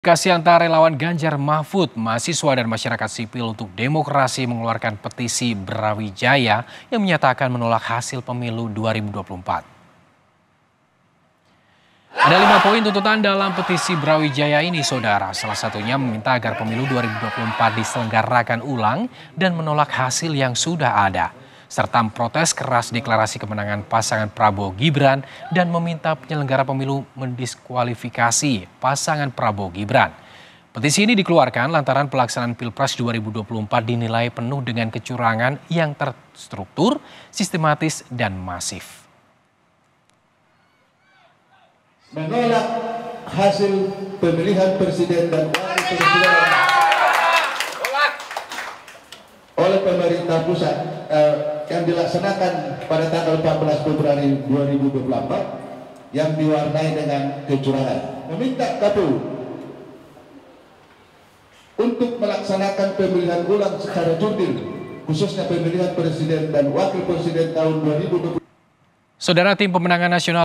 Komunikasi antara relawan Ganjar Mahfud, mahasiswa dan masyarakat sipil untuk demokrasi mengeluarkan petisi Brawijaya yang menyatakan menolak hasil pemilu 2024. Ada 5 poin tuntutan dalam petisi Brawijaya ini, saudara. Salah satunya meminta agar pemilu 2024 diselenggarakan ulang dan menolak hasil yang sudah ada, serta memprotes keras deklarasi kemenangan pasangan Prabowo Gibran dan meminta penyelenggara pemilu mendiskualifikasi pasangan Prabowo Gibran. Petisi ini dikeluarkan lantaran pelaksanaan Pilpres 2024 dinilai penuh dengan kecurangan yang terstruktur, sistematis, dan masif. Menolak hasil pemilihan presiden dan wakil presiden oleh pemerintah pusat yang dilaksanakan pada tanggal 14 Februari 2024 yang diwarnai dengan kecurangan. Meminta KPU untuk melaksanakan pemilihan ulang secara jurdil, khususnya pemilihan presiden dan wakil presiden tahun 2024. Saudara, tim pemenangan nasional